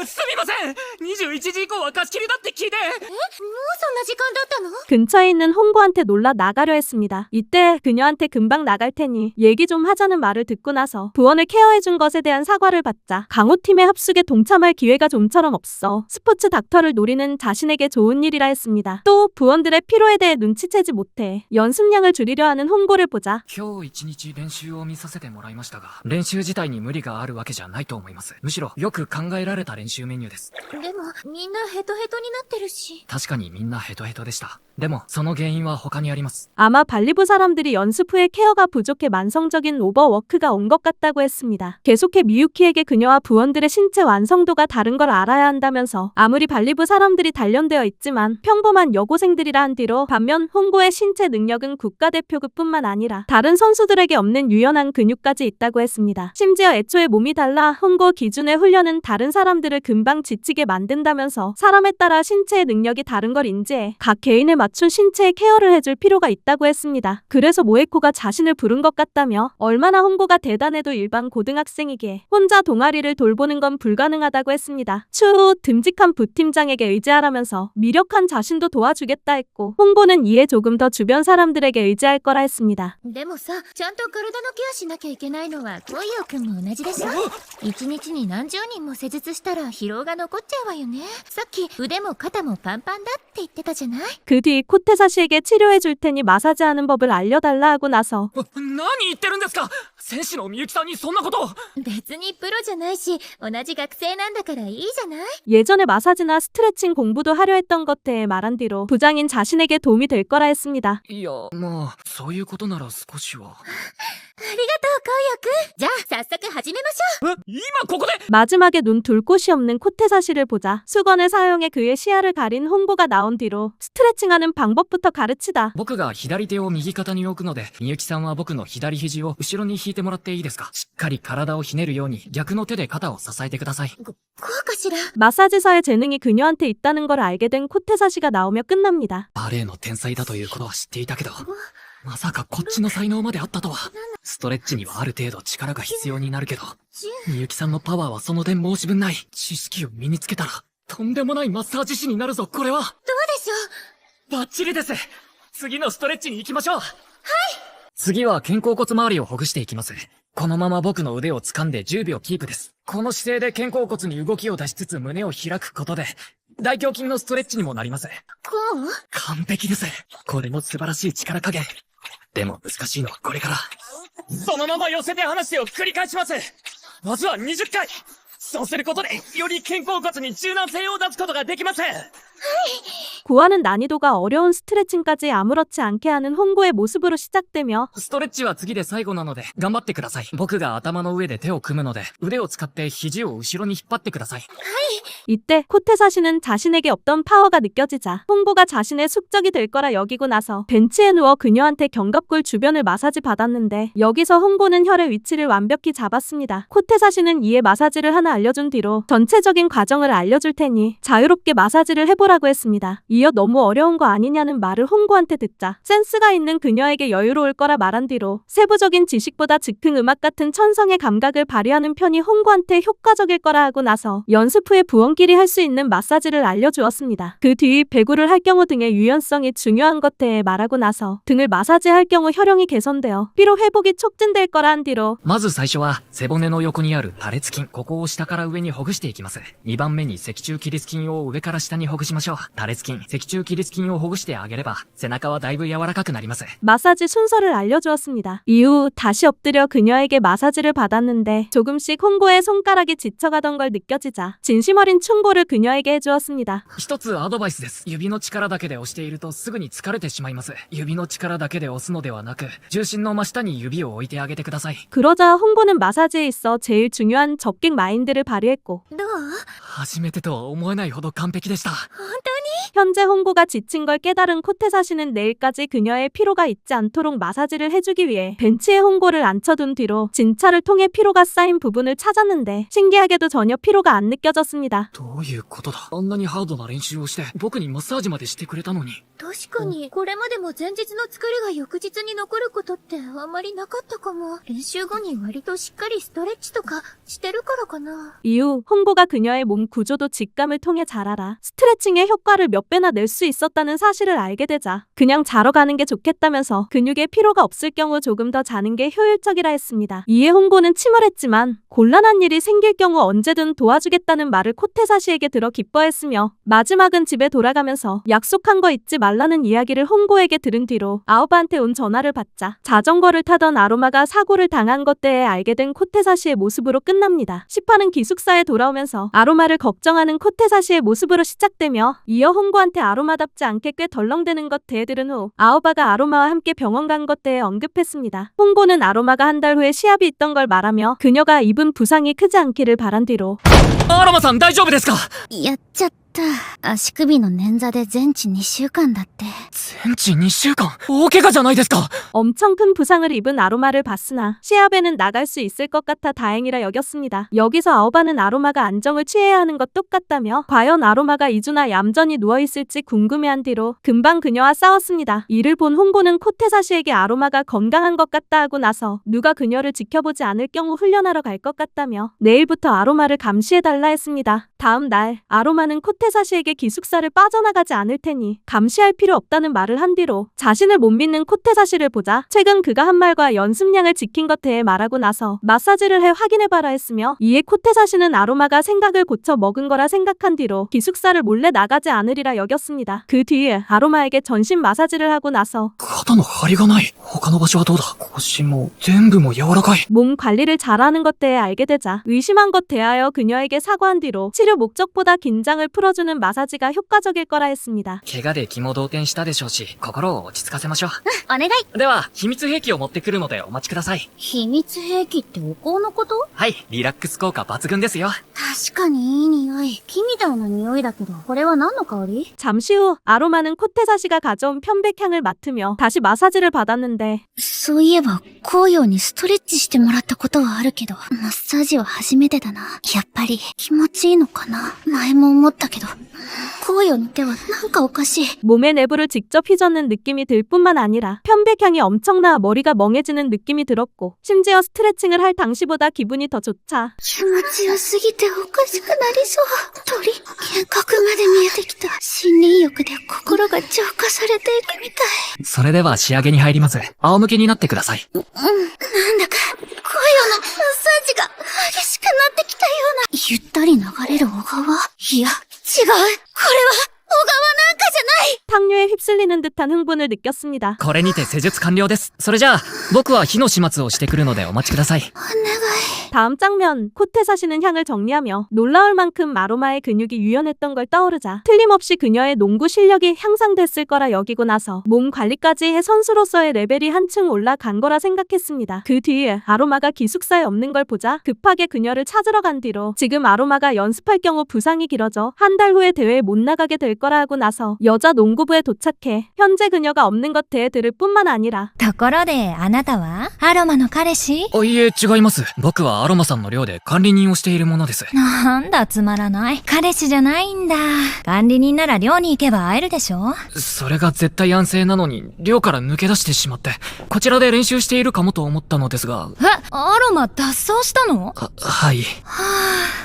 すみません !21 時以降は貸し切りだって聞いて。もうそんな時間だったの 근처에 있는 홍고한테 놀라 나가려 했습니다. 이때 그녀한테 금방 나갈 테니 얘기 좀 하자는 말을 듣고 나서 부원을 케어해준 것에 대한 사과를 받자 강호팀의 합숙에 동참할 기회가 좀처럼 없어 스포츠 닥터를 노리는 자신에게 좋은 일이라 했습니다. 또 부원들의 피로에 대해 눈치채지 못해 연습량을 줄이려 하는 홍고를 보자 今日一日練習を見させてもらいましたが、練習自体に無理があるわけじゃないと思います。むしろよく考えられた練習メニューです。でもみんなヘトヘトになってるし。確かにみんなヘトヘトでした。でもその原因は他にあります。 아마 발리부 사람들이 연습 후에 케어가 부족해 만성적인 오버워크가 온 것 같다고 했습니다. 계속해 미유키에게 그녀와 부원들의 신체 완성도가 다른 걸 알아야 한다면서 아무리 발리부 사람들이 단련되어 있지만 평범한 여고생들이라 한 뒤로 반면 홍고의 신체 능력은 국가대표급뿐만 아니라 다른 선수들에게 없는 유연한 근육까지 있다고 했습니다. 심지어 애초에 몸이 달라 홍고 기준의 훈련은 다른 사람들을 금방 지치게 만든다면서 사람에 따라 신체의 능력이 다른 걸 인지해 각 개인에 맞춘 신체의 케어를 해줄 필요가 있다고 했습니다. 그래서 모에코가 자신을 부른 것 같다며 얼마나 홍고가 대단해도 일반 고등학생이기에 혼자 동아리를 돌보는 건 불가능하다고 했습니다. 추후 듬직한 부팀장에게 의지하라면서 미력한 자신도 도와주겠다 했고 홍고는 이에 조금 더 주변 사람들에게 의지할 거라 했습니다. でもさ、ちゃんと体のケアしなきゃいけないのはコイオくんも同じでしょ。一日に何十人も施術したら疲労が残っちゃうわよね。さっき腕も肩もパンパンだって言ってたじゃない。 그 뒤 코테사시에게 치료해 줄 테니 마사지하는 법을 알려달라 하고 나서 何言ってるんですか。選手のみゆきさんにそんなこと。別にプロじゃないし、同じ学生なんだからいいじゃない。 예전에 마사지나 스트레칭 공부도 하려 했던 것 때에 말한 뒤로 부장인 자신에게 도움이 될 거라 했습니다. いや、まあ、そういうことなら少しは。ありがとう、コイオくん。じゃあ、早速始めましょう。今ここで。 마지막에 눈 둘 곳이 없는 코테사시를 보자 수건을 사용해 그의 시야를 가린 홍고가 나온 뒤로 스트레칭하는 하는 방법부터 가르치다. 僕が左手を右肩に置くので、みゆきさんは僕の左肘を後ろに引いてもらっていいですか？しっかり体をひねるように逆の手で肩を支えてください。こうかしら。 마사지사의 재능이 그녀한테 있다는 걸 알게 된 코테사시가 나오며 끝납니다. バレエの天才だということは知っていたけど、まさかこっちの才能まであったとは。ストレッチにはある程度力が必要になるけど、みゆきさんのパワーはその点申し分ない。知識を身につけたら、とんでもないマッサージ師になるぞ、これは。どうでしょう。バッチリです。次のストレッチに行きましょう。はい。次は肩甲骨周りをほぐしていきます。このまま僕の腕を掴んで10秒キープです。この姿勢で肩甲骨に動きを出しつつ胸を開くことで、大胸筋のストレッチにもなります。こう？完璧です。これも素晴らしい力加減。でも難しいのはこれから。そのまま寄せて離してを繰り返します。まずは20回。そうすることで、より肩甲骨に柔軟性を出すことができます。 고하는 난이도가 어려운 스트레칭까지 아무렇지 않게 하는 홍고의 모습으로 시작되며 ストレッチは次で最後なので、頑張ってください。僕が頭の上で手を組むので、腕を使って肘を後ろに引っ張ってください。 이때 코테사시는 자신에게 없던 파워가 느껴지자 홍고가 자신의 숙적이 될 거라 여기고 나서 벤치에 누워 그녀한테 견갑골 주변을 마사지 받았는데 여기서 홍고는 혈의 위치를 완벽히 잡았습니다. 코테사시는 이에 마사지를 하나 알려준 뒤로 전체적인 과정을 알려줄 테니 자유롭게 마사지를 해보라고 했습니다. 이어 너무 어려운 거 아니냐는 말을 홍고한테 듣자 센스가 있는 그녀에게 여유로울 거라 말한 뒤로 세부적인 지식보다 즉흥 음악 같은 천성의 감각을 발휘하는 편이 홍고한테 효과적일 거라 하고 나서 연습 후에 부원끼리 할 수 있는 마사지를 알려주었습니다. 그 뒤 배구를 할 경우 등의 유연성이 중요한 것 대해 말하고 나서 등을 마사지할 경우 혈형이 개선되어 피로 회복이 촉진될 거라 한 뒤로 まず最初は、背骨の横にある多裂筋。ここを下から上にほぐしていきます。2番目に脊柱起立筋を上から下にほぐしましょう。多裂筋、脊柱起立筋をほぐしてあげれば、背中はだいぶ柔らかくなります。 마사지 순서를 알려주었습니다. 이후 다시 엎드려 그녀에게 마사지를 받았는데 조금씩 홍고의 손가락이 지쳐가던 걸 느껴지자 진심 어린 충고를 그녀에게 해주었습니다. 一つアドバイスです。指の力だけで押しているとすぐに疲れてしまいます。指の力だけで押すのではなく、重心の真下に指を置いてあげてください。 그러자 홍고는 마사지에 있어 제일 중요한 접객 마인드를 발휘했고 どう？初めてとは思えないほど完璧でした。 현재 홍고가 지친 걸 깨달은 코테사시는 내일까지 그녀의 피로가 있지 않도록 마사지를 해주기 위해 벤치에 홍고를 앉혀둔 뒤로 진찰을 통해 피로가 쌓인 부분을 찾았는데 신기하게도 전혀 피로가 안 느껴졌습니다. どういうことだ？あんなにハードな練習をして、僕にマッサージまでしてくれたのに。確かに、これまでも前日の疲れが翌日に残ることってあんまりなかったかも。練習後に割としっかりストレッチとかしてるからかな。 이후 홍고가 그녀의 몸 구조도 직감을 통해 잘 알아 스트레칭의 효과를 몇 배나 낼 수 있었다는 사실을 알게 되자 그냥 자러 가는 게 좋겠다면서 근육에 피로가 없을 경우 조금 더 자는 게 효율적이라 했습니다. 이에 홍고는 침울했지만 곤란한 일이 생길 경우 언제든 도와주겠다는 말을 코테사시에게 들어 기뻐했으며 마지막은 집에 돌아가면서 약속한 거 잊지 말라는 이야기를 홍고에게 들은 뒤로 아오바한테 온 전화를 받자 자전거를 타던 아로마가 사고를 당한 것 대해 알게 된 코테사시의 모습으로 끝납니다. 시파는 기숙사에 돌아오면서 아로마를 걱정하는 코테사시의 모습으로 시작되며 이어 홍고한테 아로마답지 않게 꽤 덜렁대는 것 대해 들은 후 아오바가 아로마와 함께 병원 간 것 대해 언급했습니다. 홍고는 아로마가 한 달 후에 시합이 있던 걸 말하며 그녀가 입은 부상이 크지 않기를 바란 뒤로 アロマさん大丈夫ですか？やっちゃった。足首の捻挫で全治2週間だって。全治2週間？大怪我じゃないですか。 엄청 큰 부상을 입은 아로마를 봤으나 시합에는 나갈 수 있을 것 같아 다행이라 여겼습니다. 여기서 아오바는 아로마가 안정을 취해야 하는 것 똑같다며 과연 아로마가 2주나 얌전히 누워있을지 궁금해한 뒤로 금방 그녀와 싸웠습니다. 이를 본 홍고는 코테사시에게 아로마가 건강한 것 같다 하고 나서 누가 그녀를 지켜보지 않을 경우 훈련하러 갈 것 같다며 내일부터 아로마를 감시해달라 했습니다. 다음 날 아로마는 코테사시에게 기숙사를 빠져나가지 않을 테니 감시할 필요 없다는 말을 한 뒤로 자신을 못 믿는 코테사시를 보자 최근 그가 한 말과 연습량을 지킨 것 대해 말하고 나서 마사지를 해 확인해봐라 했으며 이에 코테사시는 아로마가 생각을 고쳐 먹은 거라 생각한 뒤로 기숙사를 몰래 나가지 않으리라 여겼습니다. 그 뒤에 아로마에게 전신 마사지를 하고 나서 肩の張りがない。他の場所はどうだ？腰も全部も柔らかい。 몸 관리를 잘하는 것 대해 알게 되자 의심한 것 대하여 그녀에게 사과한 뒤로 치료 치료 목적보다 긴장을 풀어주는 마사지가 효과적일 거라 했습니다. 怪我で気も動転したでしょうし、心を落ち着かせましょお願い。う。では、秘密兵器を持ってくるのでお待ちください。秘密兵器ってお香のこと？はい、リラックス効果抜群ですよ。確かにいい匂い。木みたいな匂いだけど、これは何の香り？ 잠시 후 아로마는 코테사시가 가져온 편백향을 맡으며 다시 마사지를 받았는데 そういえば、紅葉にストレッチしてもらったことはあるけど、マッサージは初めてだな。やっぱり気持ちいいのかな。前も思ったけど、紅葉の手はなんかおかしい。 몸의 내부를 직접 휘젓는 느낌이 들 뿐만 아니라 편백향이 엄청나 머리가 멍해지는 느낌이 들었고 심지어 스트레칭을 할 당시보다 기분이 더 좋자 気持ちよすぎておかしくなりそう。鳥、幻覚まで見えてきた。森林浴で心が浄化されていくみたい。それでは仕上げに入ります。仰向けになってください。なんだか、紅葉のマッサージが激しくなってきたような。ゆったり流れる小川？いや、違う。これは、小川なんかじゃない。 탕류에 휩쓸리는 듯한 흥분을 느꼈습니다. これにて施術完了です。それじゃあ、僕は火の始末をしてくるのでお待ちください。 다음 장면, 코테사시는 향을 정리하며 놀라울 만큼 아로마의 근육이 유연했던 걸 떠오르자 틀림없이 그녀의 농구 실력이 향상됐을 거라 여기고 나서 몸 관리까지 해 선수로서의 레벨이 한층 올라간 거라 생각했습니다. 그 뒤에 아로마가 기숙사에 없는 걸 보자 급하게 그녀를 찾으러 간 뒤로 지금 아로마가 연습할 경우 부상이 길어져 한 달 후에 대회에 못 나가게 될 거라 하고 나서 여자 농구부에 도착해 현재 그녀가 없는 것 대해 들을 뿐만 아니라 ところで、あなたはアロマの彼氏？あ、いえ、違います。僕はアロマさんの寮で管理人をしているものです。なんだつまらない。彼氏じゃないんだ。管理人なら寮に行けば会えるでしょ？それが絶対安静なのに、寮から抜け出してしまって、こちらで練習しているかもと思ったのですが。え、アロマ脱走したの？はい。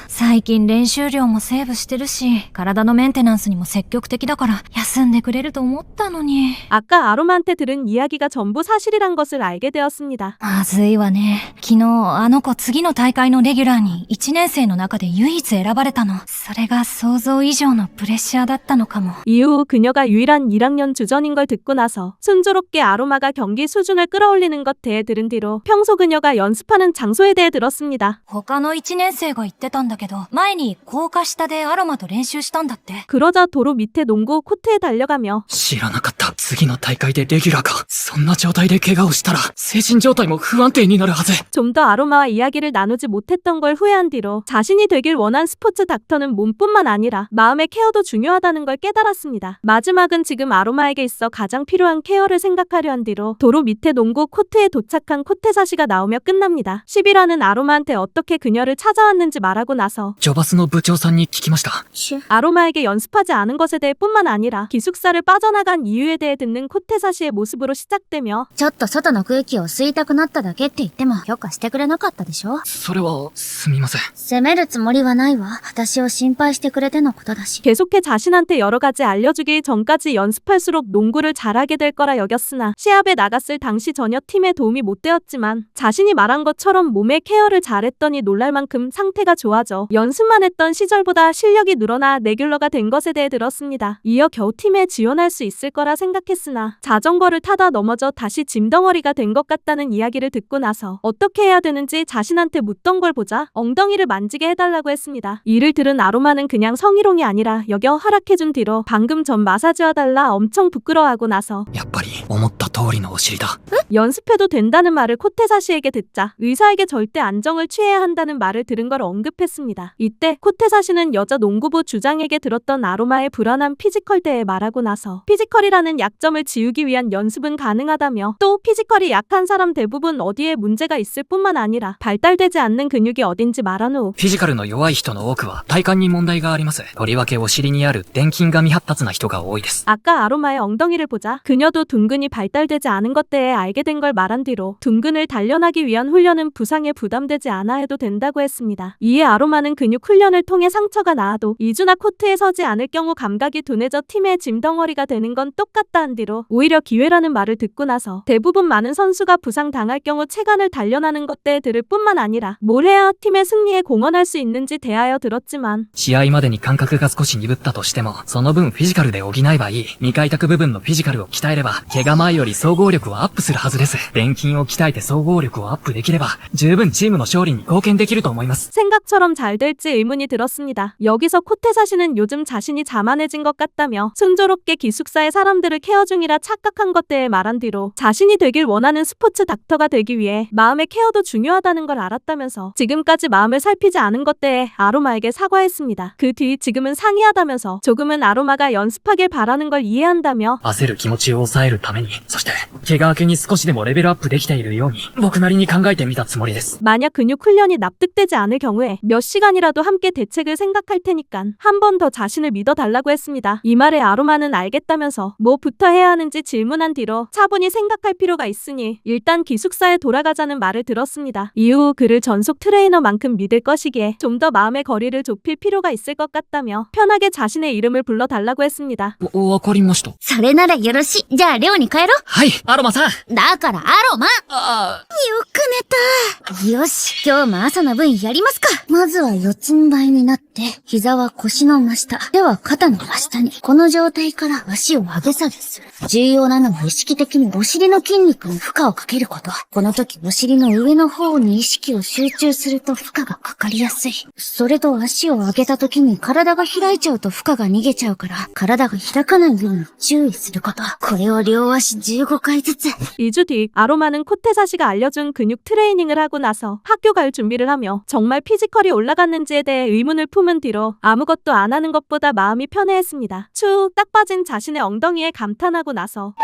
最近練習量もセーブしてるし、体のメンテナンスにも積極的だから休んでくれると思ったのに。 아까 아로마한테 들은 이야기가 전부 사실이란 것을 알게 되었습니다. まずいわね。昨日あの子次の大会のレギュラーに1年生の中で唯一選ばれたの。それが想像以上のプレッシャーだったのかも。 이후 그녀가 유일한 1학년 주전인 걸 듣고 나서 순조롭게 아로마가 경기 수준을 끌어올리는 것 대해 들은 뒤로 평소 그녀가 연습하는 장소에 대해 들었습니다. 他の1年生が言ってたんだけど、前に高架下でアロマと練習したんだって。 그러자 도로 밑에 농구 코트에 달려가며 知らなかった。次の大会でレギュラーが。そんな状態で怪我をしたら、精神状態も不安定になるはず。 좀 더 아로마와 이야기를 나누지 못했던 걸 후회한 뒤로 자신이 되길 원한 스포츠 닥터는 몸뿐만 아니라 마음의 케어도 중요하다는 걸 깨달았습니다. 마지막은 지금 아로마에게 있어 가장 필요한 케어를 생각하려 한 뒤로 도로 밑에 농구 코트에 도착한 코테사시가 나오며 끝납니다. 11화는 아로마한테 어떻게 그녀를 찾아왔는지 말하고 나서 ジョバスの部長さんに聞きました。 아로마에게 연습하지 않은 것에 대해 뿐만 아니라 기숙사를 빠져나간 이유에 대해 듣는 코테사시의 모습으로 시작되며 ちょっと外の空気を吸いたくなっただけって言っても許可してくれなかったでしょ？それは、すみません。責めるつもりはないわ。私を心配してくれてのことだし。 계속해 자신한테 여러 가지 알려주기 전까지 연습할수록 농구를 잘하게 될 거라 여겼으나 시합에 나갔을 당시 전혀 팀에 도움이 못 되었지만 자신이 말한 것처럼 몸의 케어를 잘했더니 놀랄 만큼 상태가 좋아져 연습만 했던 시절보다 실력이 늘어나 레귤러가 된 것에 대해 들었습니다. 이어 겨우 팀에 지원할 수 있을 거라 생각했으나 자전거를 타다 넘어져 다시 짐덩어리가 된 것 같다는 이야기를 듣고 나서 어떻게 해야 되는지 자신한테 묻던 걸 보자 엉덩이를 만지게 해달라고 했습니다. 이를 들은 아로마는 그냥 성희롱이 아니라 여겨 허락해준 뒤로 방금 전 마사지 와달라 엄청 부끄러워하고 나서 やっぱり、思った通りのお尻だ。 연습해도 된다는 말을 코테사시에게 듣자 의사에게 절대 안정을 취해야 한다는 말을 들은 걸 언급했습니다. 이때 코테사시는 여자 농구부 주장에게 들었던 아로마의 불안한 피지컬 대해 말하고 나서 피지컬이라는 약점을 지우기 위한 연습은 가능하다며 또 피지컬이 약한 사람 대부분 어디에 문제가 있을 뿐만 아니라 발달되지 않는 근육이 어딘지 말한 후 フィジカルの弱い人の多くは体幹に問題があります。とりわけお尻にある臀筋が未発達な人が多いです。 아까 아로마의 엉덩이를 보자 그녀도 둔근이 발달되지 않은 것 대해 알게 된 걸 말한 뒤로 둔근을 단련하기 위한 훈련은 부상에 부담되지 않아 해도 된다고 했습니다. 이에 아로마는 근육 훈련을 통해 상처가 나아도 2주나 코트에 서지 않을 경우 감각이 둔해져 팀의 짐덩어리가 되는 건 똑같다 한 뒤로 오히려 기회라는 말을 듣고 나서 대부분 많은 선수가 부상 당할 경우 체간을 단련하는 것 대해 들을 뿐만 아니라 뭘 해야 팀의 승리에 공헌할 수 있는지 대하여 들었지만 試合までに感覚が少し鈍ったとしても、その分フィジカルで補えばいい。未開拓部分のフィジカルを鍛えれば、怪我前より総合力はアップするはずです。臀筋を鍛えて総合力をアップできれば、十分チームの勝利に貢献できると思います。 생각처럼 잘 될지 의문이 들었습니다. 여기서 코테사시는 요즘 자신이 자만해진 것 같다며 순조롭게 기숙사의 사람들을 케어 중이라 착각한 것 때에 말한 뒤로 자신이 되길 원하는 스포츠 닥터가 되기 위해 마음의 케어도 중요하다는 걸 알았다면서 지금까지 마음을 살피지 않은 것 때에 아로마에게 사과했습니다. 그 뒤 지금은 상이하다면서 조금은 아로마가 연습하길 바라는 걸 이해한다며 焦る気持ちを抑えるために、そして、怪我明けに少しでもレベルアップできているように、僕なりに考えてみたつもりです。 만약 근육 훈련이 납득되지 않을 경우에 몇 시간이라도 함께 대책을 생각할 테니깐 한 번 더 자신을 믿어달라고 했습니다. 이 말에 아로마는 알겠다면서 뭐부터 해야 하는지 질문한 뒤로 차분히 생각할 필요가 있으니 일단 기숙사에 돌아가자는 말을 들었습니다. 이후 그를 전속 트레이너만큼 믿을 것이기에 좀 더 마음의 거리를 좁힐 필요가 있을 것 같다며 편하게 자신의 이름을 불러달라고 했습니다. わかりました。それならよろしい。じゃあ寮に帰ろう。はい、アロマさん。だからアロマ。よく寝た。よし、今日も朝の分やりますか。まずは四つん這いになって、膝は腰の真下、手は肩の真下に。この状態から足を上げ下げする。重要なのは意識的にお尻の筋肉に負荷をかけること。この時お尻の上の方に意識を集中すると負荷がかかりやすい。それと足を上げた時に体が開いちゃうと負荷が逃げちゃうから、体が開かないように注意すること。これを両足15回ずつ。 2주 뒤 아로마는 코테사시가 알려준 근육 트레이닝을 하고 나서 학교 갈 준비를 하며 정말 피지컬이 올라갔는지에 대해 의문을 품은 뒤로 아무것도 안 하는 것보다 마음이 편해했습니다. 추 딱 빠진 자신의 엉덩이에 감탄하고 나서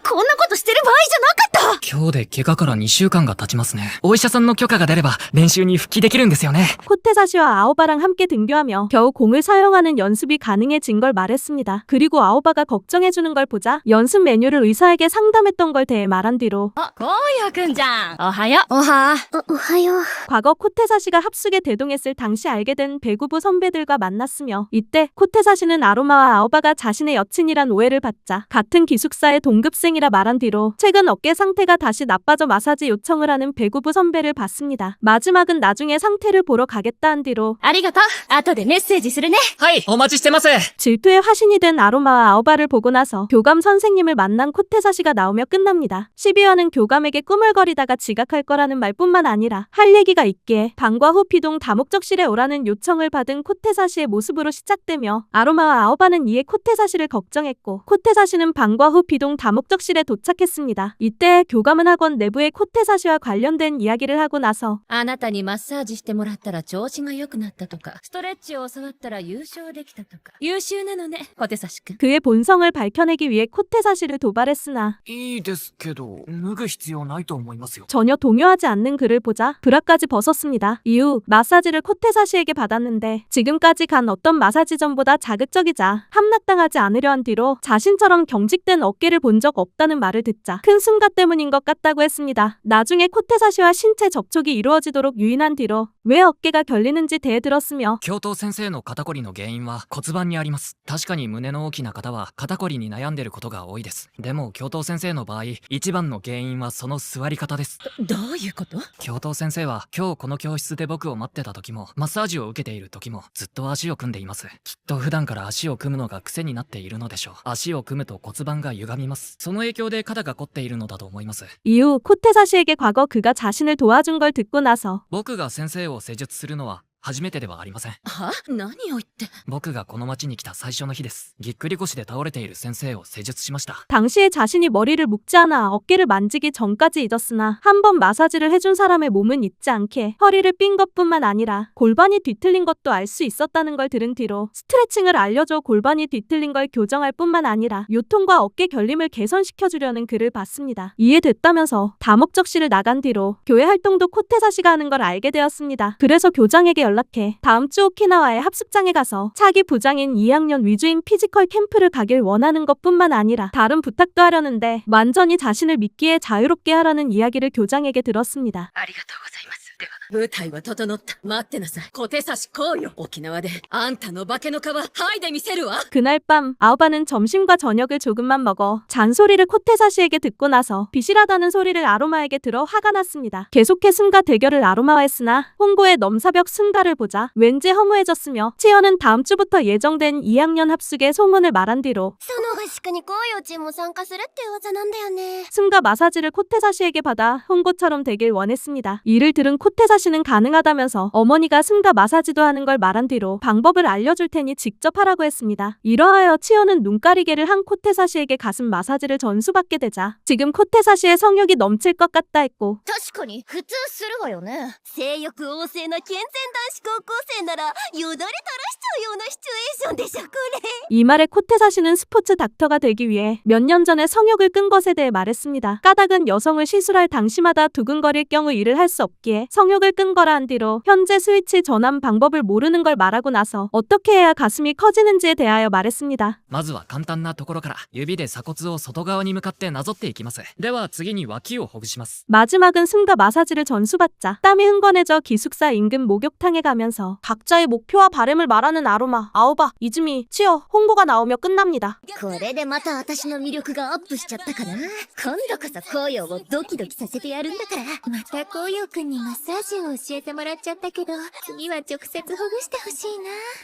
こんなことしてる場合じゃなかった。今日で怪我から2週間が経ちますね。お医者さんの許可が出れば練習に復帰できるんですよね。 코테사시와 아오바랑 함께 등교하며 겨우 공을 사용하는 연습이 가능해진 걸 말했습니다. 그리고 아오바가 걱정해주는 걸 보자 연습 메뉴를 의사에게 상담했던 걸 대해 말한 뒤로 あ、こうやくんじゃん。おはよう。おはよう。 과거 코테사시가 합숙에 대동했을 당시 알게 된 배구부 선배들과 만났으며 이때 코테사시는 아로마와 아오바가 자신의 여친이란 오해를 받자 같은 기숙사의 동급생이라 말한 뒤로 최근 어깨 상태가 다시 나빠져 마사지 요청을 하는 배구부 선배를 봤습니다. 마지막은 나중에 상태를 보러 가겠다 한 뒤로 ありがとう。後でメッセージするね。はい、お待ちしてます。 질투의 화신이 된 아로마와 아오바를 보고 나서 교감 선생님을 만난 코테사시가 나오며 끝납니다. 12화는 교감에게 꾸물거리다가 지각할 거라는 말뿐만 아니라 할 얘기가 있기에 방과 후 비동 다목적실에 오라는 요청을 받은 코테사시의 모습으로 시작되며 아로마와 아오바는 이에 코테사시를 걱정했고 코테사시는 방과 후 비동 다목적실에 도착했습니다. 이때 교감은 학원 내부의 코테사시와 관련된 이야기를 하고 나서 あなたにマッサージしてもらったら調子が良くなったとか、ストレッチを教わったら優勝できたとか。優秀なのね、小手差しくん。 그의 본성을 밝혀내기 위해 코테사시를 도발했으나 いいですけど、脱ぐ必要ないと思いますよ。 전혀 동요하지 않는 그를 보자 브라까지 벗었습니다. 이후 마사지를 코테사시에게 받았는데 지금까지 간 어떤 마사지점보다 자극적이자 함락당하지 않으려 한 뒤로 자신처럼 경직된 어깨를 본 적 없다는 말을 듣자 큰 승가 때문인 것 같다고 했습니다. 나중에 코테사시와 신체 접촉이 이루어지도록 유인한 뒤로 왜 어깨가 결리는지 대들었으며 教頭先生の肩こりの原因は骨盤にあります。確かに胸の大きな方は肩こりに悩んでることが多いです。でも教頭先生の場合、一番の原因はその座り方です。どういうこと？教頭先生は今日この教室で僕を待ってた時も、マッサージを受けている時もずっと足を組んでいます。きっと普段から足を組むのが癖になっているのでしょう。足を組むと骨盤が歪みます。その影響で肩が凝っているのだと思います。 이후 코테사시에게 과거 그가 자신을 도와준 걸 듣고 나서 僕が先生を施術するのは初めてではありません。は？何を言って。僕がこの町に来た最初の日です。ぎっくり腰で倒れている先生を施術しました。 당시에 자신이 머리를 묶지 않아 어깨를 만지기 전까지 잊었으나 한 번 마사지를 해준 사람의 몸은 잊지 않게 허리를 삔 것뿐만 아니라 골반이 뒤틀린 것도 알 수 있었다는 걸 들은 뒤로 스트레칭을 알려줘 골반이 뒤틀린 걸 교정할 뿐만 아니라 요통과 어깨 결림을 개선시켜주려는 글을 봤습니다. 이해됐다면서 다목적실을 나간 뒤로 교회 활동도 코테사시가 하는 걸 알게 되었습니다. 그래서 교장에게 연락해 다음 주 오키나와의 합숙장에 가서 차기 부장인 2학년 위주인 피지컬 캠프를 가길 원하는 것뿐만 아니라 다른 부탁도 하려는데 완전히 자신을 믿기에 자유롭게 하라는 이야기를 교장에게 들었습니다. ありがとうございます。では、舞台は整った。待ってなさい。小手差しこうよ。沖縄で、あんたの化けの皮、剥いでみせるわ。 그날 밤 아오바는 점심과 저녁을 조금만 먹어 잔소리를 코테사시에게 듣고 나서 비실하다는 소리를 아로마에게 들어 화가 났습니다. 계속해 승가 대결을 아로마와 했으나 홍고의 넘사벽 승가를 보자 왠지 허무해졌으며 치어는 다음 주부터 예정된 2학년 합숙의 소문을 말한 뒤로 その合宿にこういうチームも参加するって噂なんだよね。 승가 마사지를 코테사시에게 받아 홍고처럼 되길 원했습니다. 이를 들은 코테사시 사시는 가능하다면서 어머니가 승가 마사지도 하는 걸 말한 뒤로 방법을 알려줄 테니 직접 하라고 했습니다. 이러하여 치요는 눈가리개를 한 코테사시에게 가슴 마사지를 전수받게 되자 지금 코테사시의 성욕이 넘칠 것 같다 했고 確かに、普通するわよね。性欲旺盛な健全男子高校生なら、よだれ垂らしちゃうようなシチュエーションでしょ、これ。 이 말에 코테사시는 스포츠 닥터가 되기 위해 몇 년 전에 성욕을 끈 것에 대해 말했습니다. 까닭은 여성을 시술할 당시마다 두근거릴 경우 일을 할 수 없기에 성욕을 끈 거라 한 뒤로 현재 스위치 전환 방법을 모르는 걸 말하고 나서 어떻게 해야 가슴이 커지는지에 대하여 말했습니다. まずは簡単なところから、指で鎖骨を外側に向かってなぞっていきます。では次に脇をほぐします。 마지막은 승가 마사지를 전수받자 땀이 흥건해져 기숙사 인근 목욕탕에 가면서 각자의 목표와 바램을 말하는 아로마, 아오바, 이즈미, 치어, 홍보가 나오며 끝납니다. これでまた私の魅力がアップしちゃったかな。今度こそ紅葉をドキドキさせてやるんだから。また紅葉くんにマッサージを教えてもらっちゃったけど、次は直接ほぐしてほしい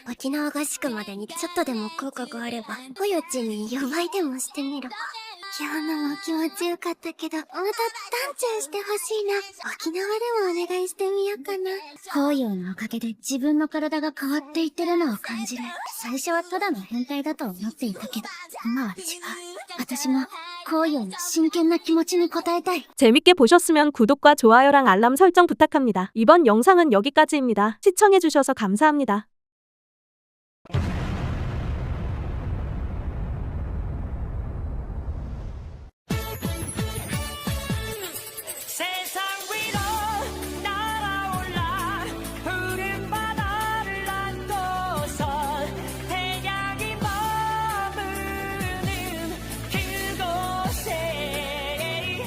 な。沖縄合宿までにちょっとでも効果があれば、およちに弱いでもしてみるわ。今日のも気持ちよかったけど、またタンチャンしてほしいな。沖縄でもお願いしてみようかな。紅葉のおかげで自分の体が変わっていってるのを感じる。最初はただの変態だと思っていたけど、今は違う。私も紅葉の真剣な気持ちに応えたい。 재밌게 보셨으면 구독과 좋아요랑 알람 설정 부탁합니다. 이번 영상은 여기까지입니다. 시청해주셔서 감사합니다.